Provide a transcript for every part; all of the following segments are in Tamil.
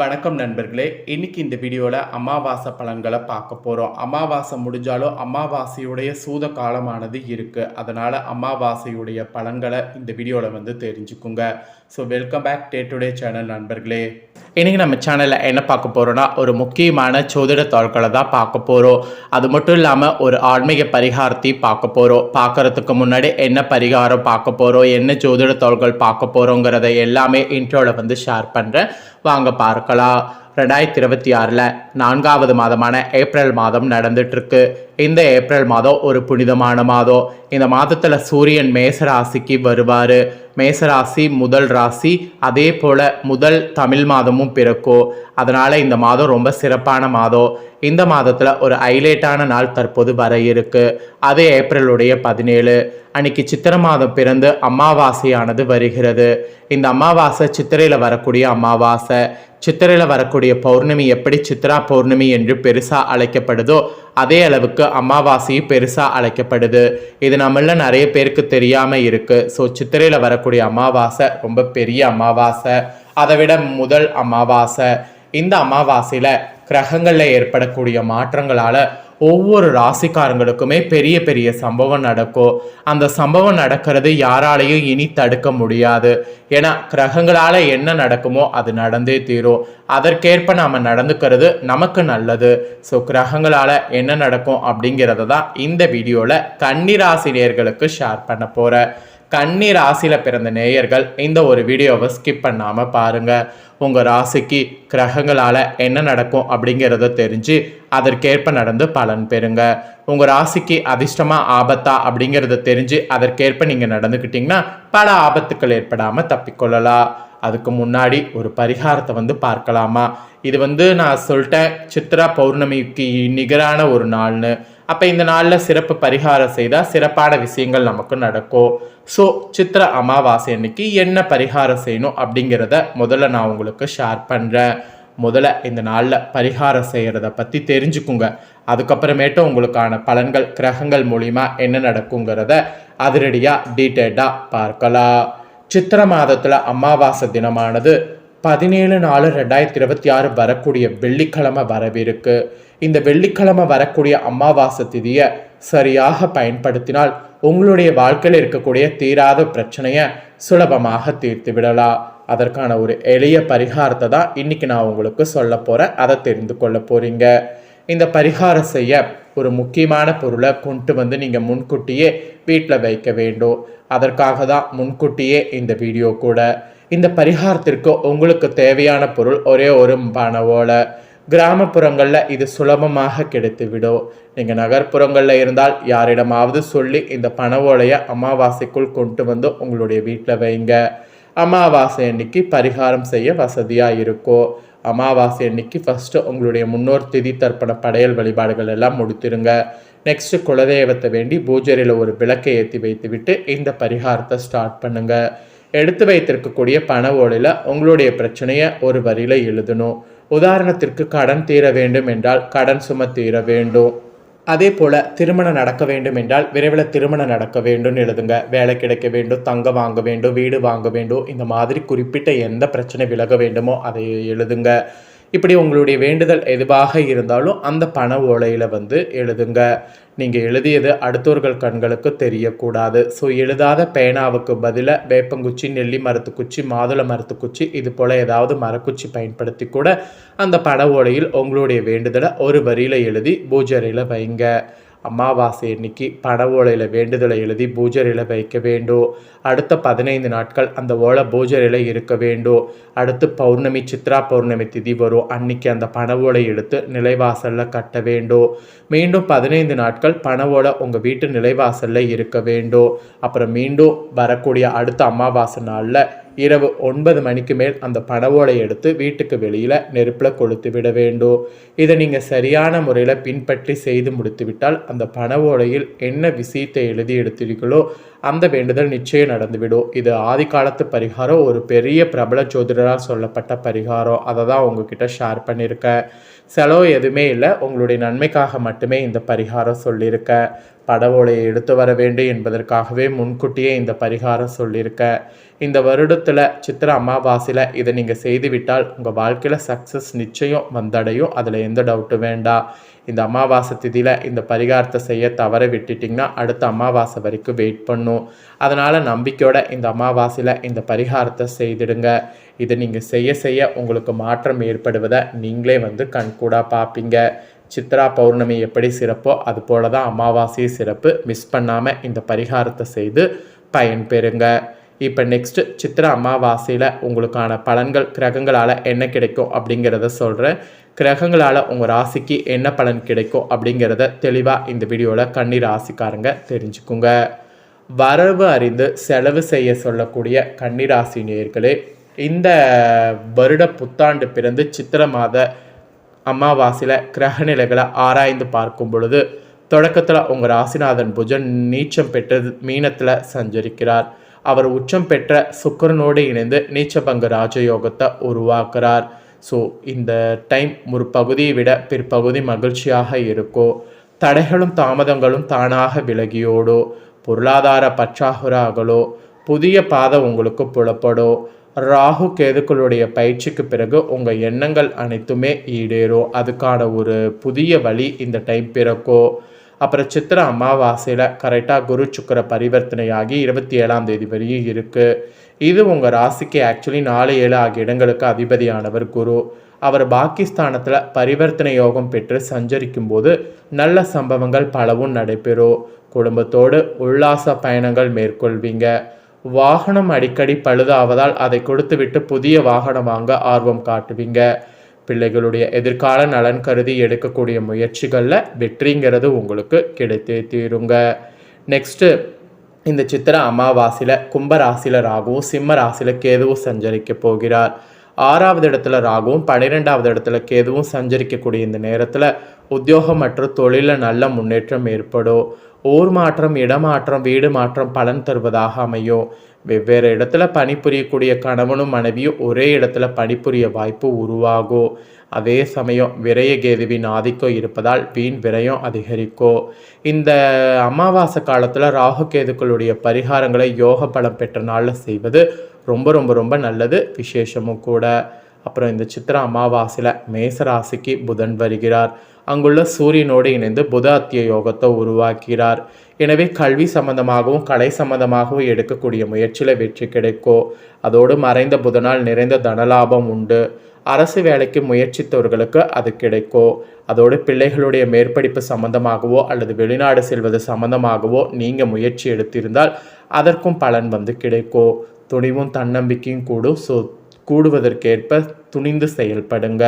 வணக்கம் நண்பர்களே. இன்னைக்கு இந்த வீடியோவில் அமாவாசை பலன்களை பார்க்க போகிறோம். அமாவாசை முடிஞ்சாலும் அமாவாசையுடைய சூத காலமானது இருக்குது. அதனால் அமாவாசையுடைய பலன்களை இந்த வீடியோவில் தெரிஞ்சுக்குங்க. So welcome back day today channel நண்பர்களே. இன்றைக்கி நம்ம சேனலில் என்ன பார்க்க போகிறோன்னா, ஒரு முக்கியமான ஜோதிட தாள்களை தான் பார்க்க போகிறோம். அது மட்டும் இல்லாமல் ஒரு ஆன்மீக பரிகாரத்தையும் பார்க்க போகிறோம். பார்க்குறதுக்கு முன்னாடி என்ன பரிகாரம் பார்க்க போகிறோம், என்ன ஜோதிட தாள்கள் பார்க்க போகிறோங்கிறத எல்லாமே இன்ட்ரோவில் ஷேர் பண்ணுறேன். வாங்க பார்க்கலாம். 2026 4வது மாதமான ஏப்ரல் மாதம் நடந்துட்டுருக்கு. இந்த ஏப்ரல் மாதம் ஒரு புனிதமான மாதம். இந்த மாதத்தில் சூரியன் மேசராசிக்கு வருவார். மேசராசி முதல் ராசி, அதே போல் முதல் தமிழ் மாதமும் பிறக்கும். அதனால் இந்த மாதம் ரொம்ப சிறப்பான மாதம். இந்த மாதத்தில் ஒரு ஹைலைட்டான நாள் தற்போது வர இருக்கு. அது ஏப்ரலுடைய 17 அன்னைக்கு சித்திரை மாதம் பிறந்து அமாவாசையானது வருகிறது. இந்த அமாவாசை சித்திரையில் வரக்கூடிய அமாவாசை. சித்திரையில் வரக்கூடிய பௌர்ணமி எப்படி சித்ரா பௌர்ணமி என்று பெருசாக அழைக்கப்படுதோ, அதே அளவுக்கு அமாவாசையும் பெருசாக அழைக்கப்படுது. இது நம்மள நிறைய பேருக்கு தெரியாமல் இருக்குது. ஸோ சித்திரையில் வரக்கூடிய அமாவாசை ரொம்ப பெரிய அமாவாசை, அதை விட முதல் அமாவாசை. இந்த அமாவாசையில் கிரகங்களில் ஏற்படக்கூடிய மாற்றங்களால் ஒவ்வொரு ராசிக்காரங்களுக்குமே பெரிய பெரிய சம்பவம் நடக்கும். அந்த சம்பவம் நடக்கிறது யாராலையும் இனி தடுக்க முடியாது. ஏன்னா கிரகங்களால் என்ன நடக்குமோ அது நடந்தே தீரும். அதற்கேற்ப நாம் நடந்துக்கிறது நமக்கு நல்லது. ஸோ கிரகங்களால் என்ன நடக்கும் அப்படிங்கிறத தான் இந்த வீடியோவில் கன்னி ராசி நேயர்களுக்கு ஷேர் பண்ண போகிறேன். கன்னி ராசியில் பிறந்த நேயர்கள் இந்த ஒரு வீடியோவை ஸ்கிப் பண்ணாமல் பாருங்கள். உங்கள் ராசிக்கு கிரகங்களால் என்ன நடக்கும் அப்படிங்கிறத தெரிஞ்சு அதற்கேற்ப நடந்து பலன் பெறுங்க. உங்கள் ராசிக்கு அதிர்ஷ்டமாக ஆபத்தா அப்படிங்கிறத தெரிஞ்சு அதற்கேற்ப நீங்கள் நடந்துக்கிட்டிங்கன்னா பல ஆபத்துக்கள் ஏற்படாமல் தப்பிக்கொள்ளலாம். அதுக்கு முன்னாடி ஒரு பரிகாரத்தை பார்க்கலாமா? இது நான் சொல்லிட்டேன், சித்ரா பௌர்ணமிக்கு நிகரான ஒரு நாள்னு. அப்போ இந்த நாளில் சிறப்பு பரிகாரம் செய்தால் சிறப்பான விஷயங்கள் நமக்கு நடக்கும். ஸோ சித்திரை அமாவாசை அன்னைக்கு என்ன பரிகாரம் செய்யணும் அப்படிங்கிறத முதல்ல நான் உங்களுக்கு ஷேர் பண்ணுறேன். முதல்ல இந்த நாளில் பரிகாரம் செய்கிறத பற்றி தெரிஞ்சுக்குங்க. அதுக்கப்புறமேட்டு உங்களுக்கான பலன்கள் கிரகங்கள் மூலிமா என்ன நடக்குங்கிறத அதிரடியாக டீட்டெயில்டாக பார்க்கலாம். சித்திரை மாதத்தில் அமாவாசை தினமானது 17/4/2026 வரக்கூடிய வெள்ளிக்கிழமை வரவிருக்கு. இந்த வெள்ளிக்கிழமை வரக்கூடிய அமாவாசை திதியை சரியாக பயன்படுத்தினால் உங்களுடைய வாழ்க்கையில் இருக்கக்கூடிய தீராத பிரச்சனையை சுலபமாக தீர்த்து விடலாம். அதற்கான ஒரு எளிய பரிகாரத்தை தான் இன்னைக்கு நான் உங்களுக்கு சொல்ல போகிறேன். அதை தெரிந்து கொள்ள போகிறீங்க. இந்த பரிகாரம் செய்ய ஒரு முக்கியமான பொருளை கொண்டு நீங்கள் முன்கூட்டியே வீட்டில் வைக்க வேண்டும். அதற்காக தான் முன்கூட்டியே இந்த வீடியோ கூட. இந்த பரிகாரத்திற்கு உங்களுக்கு தேவையான பொருள் ஒரே ஒரு பனை ஓலை. கிராமப்புறங்களில் இது சுலபமாக கிடைத்துவிடும். நீங்கள் நகர்ப்புறங்களில் இருந்தால் யாரிடமாவது சொல்லி இந்த பனை ஓலையை அமாவாசைக்குள் கொண்டு உங்களுடைய வீட்டில் வைங்க. அமாவாசை அன்னைக்கு பரிகாரம் செய்ய வசதியாக இருக்கும். அமாவாசை அன்னைக்கு ஃபஸ்ட்டு உங்களுடைய முன்னோர் திதி தர்ப்பண படையல் வழிபாடுகள் எல்லாம் முடித்திருங்க. நெக்ஸ்ட்டு குலதெய்வத்தை வேண்டி பூஜையில் ஒரு விளக்கை ஏற்றி வைத்து விட்டு இந்த பரிகாரத்தை ஸ்டார்ட் பண்ணுங்கள். எடுத்து வைத்திருக்கக்கூடிய பண ஓலையில் உங்களுடைய பிரச்சனையை ஒரு வரியில் எழுதணும். உதாரணத்திற்கு கடன் தீர வேண்டும் என்றால் கடன் சுமை தீர வேண்டும். அதே போல் திருமணம் நடக்க வேண்டும் என்றால் விரைவில் திருமணம் நடக்க வேண்டும் எழுதுங்க. வேலை கிடைக்க வேண்டும், தங்கம் வாங்க வேண்டும், வீடு வாங்க வேண்டும், இந்த மாதிரி குறிப்பிட்ட எந்த பிரச்சனை விலக வேண்டுமோ அதை எழுதுங்க. இப்படி உங்களுடைய வேண்டுதல் எதுவாக இருந்தாலும் அந்த பண ஓலையில் எழுதுங்க. நீங்கள் எழுதியது அடுத்தவர்கள் கண்களுக்கு தெரியக்கூடாது. ஸோ எழுதாத பேனாவுக்கு பதிலாக வேப்பங்குச்சி, நெல்லி மரத்துக்குச்சி, மாதுளை மரத்துக்குச்சி, இது போல் ஏதாவது மரக்குச்சி பயன்படுத்தி கூட அந்த பண ஓலையில் உங்களுடைய வேண்டுதலை ஒரு வரியில் எழுதி பூஜையில் வைங்க. அமாவாசை அன்னைக்கு பண ஓலையில் வேண்டுதலை எழுதி பூஜையில் வைக்க வேண்டும். அடுத்த 15 நாட்கள் அந்த ஓலை பூஜையில் இருக்க வேண்டும். அடுத்து பௌர்ணமி, சித்ரா பௌர்ணமி திதி வரும். அன்னைக்கு அந்த பண ஓலை எடுத்து நிலைவாசலில் கட்ட வேண்டும். மீண்டும் 15 நாட்கள் பண ஓலை உங்கள் வீட்டு நிலைவாசலில் இருக்க வேண்டும். அப்புறம் மீண்டும் வரக்கூடிய அடுத்த அமாவாசை நாளில் இரவு 9 மணிக்கு மேல் அந்த பண ஓலை எடுத்து வீட்டுக்கு வெளியில் நெருப்பில் கொளுத்து விட வேண்டும். இதை நீங்கள் சரியான முறையில் பின்பற்றி செய்து முடித்து விட்டால் அந்த பண ஓலையில் என்ன விஷயத்தை எழுதி எடுத்தீர்களோ அந்த வேண்டுதல் நிச்சயம் நடந்துவிடும். இது ஆதி காலத்து பரிகாரம், ஒரு பெரிய பிரபல ஜோதிடரால் சொல்லப்பட்ட பரிகாரம். அதை தான் உங்ககிட்ட ஷேர் பண்ணியிருக்கேன். செலவு எதுவுமே இல்லை, உங்களுடைய நன்மைக்காக மட்டுமே இந்த பரிகாரம் சொல்லியிருக்கேன். படவோலையை எடுத்து வர வேண்டும் என்பதற்காகவே முன்கூட்டியே இந்த பரிகாரம் சொல்லியிருக்கேன். இந்த வருடத்தில் சித்திரை அமாவாசையில் இதை நீங்கள் செய்துவிட்டால் உங்கள் வாழ்க்கையில் சக்ஸஸ் நிச்சயம் வந்தடையும். அதில் எந்த டவுட்டும் வேண்டாம். இந்த அமாவாசை திதியில் இந்த பரிகாரத்தை செய்ய தவற விட்டுட்டிங்கன்னா அடுத்த அமாவாசை வரைக்கும் வெயிட் பண்ணும். அதனால் நம்பிக்கையோட இந்த அமாவாசையில் இந்த பரிகாரத்தை செய்திடுங்க. இதை நீங்கள் செய்ய செய்ய உங்களுக்கு மாற்றம் ஏற்படுவதை நீங்களே கண்கூடாக பார்ப்பீங்க. சித்ரா பௌர்ணமி எப்படி சிறப்போ அது போல தான் அமாவாசையை சிறப்பு. மிஸ் பண்ணாமல் இந்த பரிகாரத்தை செய்து பயன்பெறுங்க. இப்போ நெக்ஸ்ட்டு சித்திரை அமாவாசையில் உங்களுக்கான பலன்கள் கிரகங்களால் என்ன கிடைக்கும் அப்படிங்கிறத சொல்கிறேன். கிரகங்களால் உங்கள் ராசிக்கு என்ன பலன் கிடைக்கும் அப்படிங்கிறத தெளிவாக இந்த வீடியோவில் கன்னி ராசிக்காரங்க தெரிஞ்சுக்குங்க. வரவு அறிந்து செலவு செய்ய சொல்லக்கூடிய கன்னிராசி நேயர்களே, இந்த வருட புத்தாண்டு பிறந்து சித்திரை மாத அமாவாசையில் கிரகநிலைகளை ஆராய்ந்து பார்க்கும் பொழுது தொடக்கத்தில் உங்கள் ராசிநாதன் புதன் நீச்சம் பெற்று மீனத்தில் சஞ்சரிக்கிறார். அவர் உச்சம் பெற்ற சுக்கிரனோடு இணைந்து நீச்சபங்க ராஜயோகத்தை உருவாக்குறார். ஸோ இந்த டைம் ஒரு பகுதியை விட பிற்பகுதி மகிழ்ச்சியாக இருக்கும். தடைகளும் தாமதங்களும் தானாக விலகியோடோ, பொருளாதார பற்றாக்குறாகளோ, புதிய பாதை உங்களுக்கு புலப்படும். ராகு கேதுக்களுடைய பயிற்சிக்கு பிறகு உங்கள் எண்ணங்கள் அனைத்துமே ஈடேறும். அதுக்கான ஒரு புதிய வழி இந்த டைம் பிறக்கும். அப்புறம் சித்திரை அமாவாசையில் கரெக்டாக குரு சுக்கிர பரிவர்த்தனையாகி 27ஆம் தேதி வரையும் இருக்குது. இது உங்கள் ராசிக்கு ஆக்சுவலி 4, 7 ஆகிய இடங்களுக்கு அதிபதியானவர் குரு. அவர் பாகிஸ்தானத்தில் பரிவர்த்தனை யோகம் பெற்று சஞ்சரிக்கும் போது நல்ல சம்பவங்கள் பலவும் நடைபெறும். குடும்பத்தோடு உல்லாச பயணங்கள் மேற்கொள்வீங்க. வாகனம் அடிக்கடி பழுதாவதால் அதை கொடுத்துவிட்டு புதிய வாகனம் வாங்க ஆர்வம் காட்டுவீங்க. பிள்ளைகளுடைய எதிர்கால நலன் கருதி எடுக்கக்கூடிய முயற்சிகளில் வெற்றிங்கிறது உங்களுக்கு கிடைத்தே தீருங்க. நெக்ஸ்ட்டு இந்த சித்திரை அமாவாசையில் கும்பராசியில் ராகுவும் சிம்ம ராசியில் கேதுவும் சஞ்சரிக்க போகிறார். 6வது இடத்துல ராகுவும் 12வது இடத்துல கேதுவும் சஞ்சரிக்கக்கூடிய இந்த நேரத்தில் உத்தியோகம் மற்றும் தொழிலில் நல்ல முன்னேற்றம் ஏற்படும். ஊர் மாற்றம், இடமாற்றம், வீடு மாற்றம் பலன் தருவதாக அமையும். வெவ்வேறு இடத்துல பணிபுரியக்கூடிய கணவனும் மனைவியும் ஒரே இடத்துல பணிபுரிய வாய்ப்பு உருவாகும். அதே சமயம் விரய கேதுவின் ஆதிக்கம் இருப்பதால் வீண் விரயம் அதிகரிக்கும். இந்த அமாவாசை காலத்தில் ராகு கேதுக்களுடைய பரிகாரங்களை யோக பலம் பெற்ற நாளில் செய்வது ரொம்ப ரொம்ப ரொம்ப நல்லது, விசேஷமும் கூட. அப்புறம் இந்த சித்திரை அமாவாசையில் மேசராசிக்கு புதன் வருகிறார். அங்குள்ள சூரியனோடு இணைந்து புத அத்திய யோகத்தை உருவாக்கிறார். எனவே கல்வி சம்பந்தமாகவும் கலை சம்பந்தமாகவும் எடுக்கக்கூடிய முயற்சியில் வெற்றி கிடைக்கும். அதோடு மறைந்த புதனால் நிறைந்த தனலாபம் உண்டு. அரசு வேலைக்கு முயற்சித்தவர்களுக்கு அது கிடைக்கும். அதோடு பிள்ளைகளுடைய மேற்படிப்பு சம்பந்தமாகவோ அல்லது வெளிநாடு செல்வது சம்பந்தமாகவோ நீங்கள் முயற்சி எடுத்திருந்தால் அதற்கும் பலன் கிடைக்கும். துணிவும் தன்னம்பிக்கையும் கூடும். ஸோ கூடுவதற்கேற்ப துணிந்து செயல்படுங்க.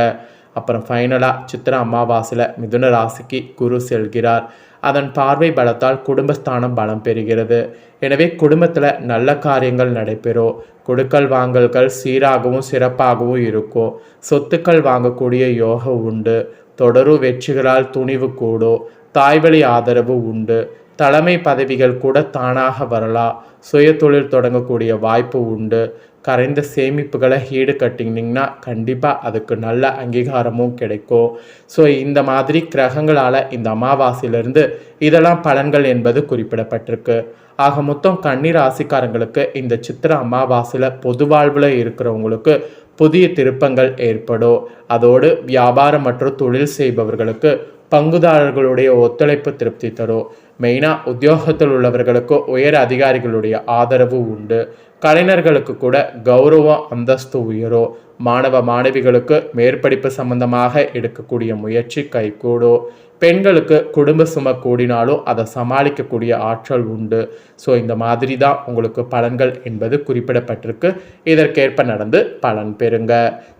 அப்புறம் ஃபைனலாக சித்திரை அமாவாசையில் மிதுன ராசிக்கு குரு செல்கிறார். அதன் பார்வை பலத்தால் குடும்பஸ்தானம் பலம் பெறுகிறது. எனவே குடும்பத்தில் நல்ல காரியங்கள் நடைபெறும். கொடுக்கல் வாங்கல்கள் சீராகவும் சிறப்பாகவும் இருக்கும். சொத்துக்கள் வாங்கக்கூடிய யோகம் உண்டு. தொடரும் வெற்றிகளால் துணிவு கூடும். தாய்வழி ஆதரவு உண்டு. தலைமை பதவிகள் கூட தானாக வரலாம். சுய தொழில் தொடங்கக்கூடிய வாய்ப்பு உண்டு. கரைந்த சேமிப்புகளை ஈடு கட்டினீங்கன்னா கண்டிப்பாக அதுக்கு நல்ல அங்கீகாரமும் கிடைக்கும். ஸோ இந்த மாதிரி கிரகங்களால் இந்த அமாவாசையிலிருந்து இதெல்லாம் பலன்கள் என்பது குறிப்பிடப்பட்டிருக்கு. ஆக மொத்தம் கன்னி ராசிக்காரங்களுக்கு இந்த சித்திரை அமாவாசையில் பொது வாழ்வில் இருக்கிறவங்களுக்கு புதிய திருப்பங்கள் ஏற்படும். அதோடு வியாபாரம் மற்றும் தொழில் செய்பவர்களுக்கு பங்குதாரர்களுடைய ஒத்துழைப்பு திருப்தி தரும். மெயினாக உத்தியோகத்தில் உள்ளவர்களுக்கு உயர் அதிகாரிகளுடைய ஆதரவு உண்டு. கலைஞர்களுக்கு கூட கௌரவம் அந்தஸ்து உயரும். மாணவ மாணவிகளுக்கு மேற்படிப்பு சம்பந்தமாக எடுக்கக்கூடிய முயற்சி கைகூடும். பெண்களுக்கு குடும்ப சுமை கூடினாலும் அதை சமாளிக்கக்கூடிய ஆற்றல் உண்டு. ஸோ இந்த மாதிரி தான் உங்களுக்கு பலன்கள் என்பது குறிப்பிடப்பட்டிருக்கு. இதற்கேற்ப நடந்து பலன் பெறுங்க.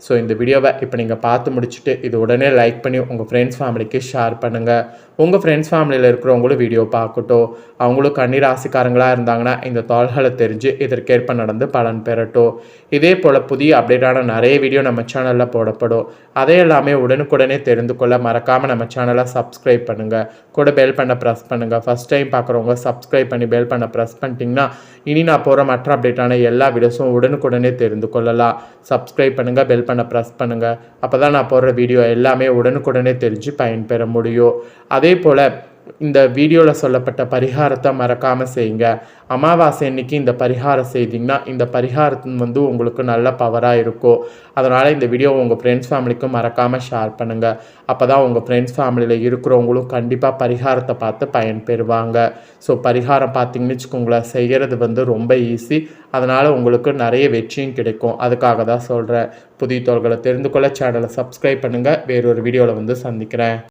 ஸோ இந்த வீடியோவை இப்போ நீங்கள் பார்த்து முடிச்சுட்டு இது உடனே லைக் பண்ணி உங்கள் ஃப்ரெண்ட்ஸ் ஃபேமிலிக்கு ஷேர் பண்ணுங்கள். உங்கள் ஃப்ரெண்ட்ஸ் ஃபேமிலியில் இருக்கிறவங்களும் வீடியோ பார்க்கட்டும். அவங்களும் கன்னி ராசிக்காரங்களாக இருந்தாங்கன்னா இந்த தாள்களை தெரிஞ்சு இதற்கேற்ப நடந்து பலன் பெறட்டும். இதே போல் புதிய அப்டேட்டான நிறைய வீடியோ நம்ம சேனலில் போடப்படும். அதையெல்லாமே உடனுக்குடனே தெரிந்து கொள்ள மறக்காமல் நம்ம சேனலை சப்ஸ்கிரைப் பண்ணுங்கள். கூட பெல் பண்ண ப்ரெஸ் பண்ணுங்கள். ஃபஸ்ட் டைம் பார்க்குறவங்க சப்ஸ்கிரைப் பண்ணி பெல் பண்ண ப்ரெஸ் பண்ணிட்டீங்கன்னா இனி நான் போகிற மற்ற அப்டேட்டான எல்லா வீடியோஸும் உடனுக்குடனே தெரிந்து கொள்ளலாம். சப்ஸ்கிரைப் பண்ணுங்கள், பெல் பண்ண ப்ரெஸ் பண்ணுங்கள். அப்போ தான் நான் போடுற வீடியோ எல்லாமே உடனுக்குடனே தெரிஞ்சு பயன்பெற முடியும். அதே போல் இந்த வீடியோவில் சொல்லப்பட்ட பரிகாரத்தை மறக்காமல் செய்யுங்க. அமாவாசை அன்னைக்கு இந்த பரிகாரம் செய்திங்கன்னா இந்த பரிகாரம் உங்களுக்கு நல்ல பவராக இருக்கும். அதனால் இந்த வீடியோ உங்கள் ஃப்ரெண்ட்ஸ் ஃபேமிலிக்கும் மறக்காமல் ஷேர் பண்ணுங்கள். அப்போ தான் உங்கள் ஃப்ரெண்ட்ஸ் ஃபேமிலியில் இருக்கிறவங்களும் கண்டிப்பாக பரிகாரத்தை பார்த்து பயன்பெறுவாங்க. ஸோ பரிகாரம் பார்த்திங்கன்னு வச்சுக்கோங்களேன், செய்கிறது ரொம்ப ஈஸி. அதனால் உங்களுக்கு நிறைய வெற்றியும் கிடைக்கும். அதுக்காக தான் சொல்கிறேன். புதிய தோள்களை தெரிந்து கொள்ள சேனலை சப்ஸ்கிரைப் பண்ணுங்கள். வேறொரு வீடியோவில் சந்திக்கிறேன்.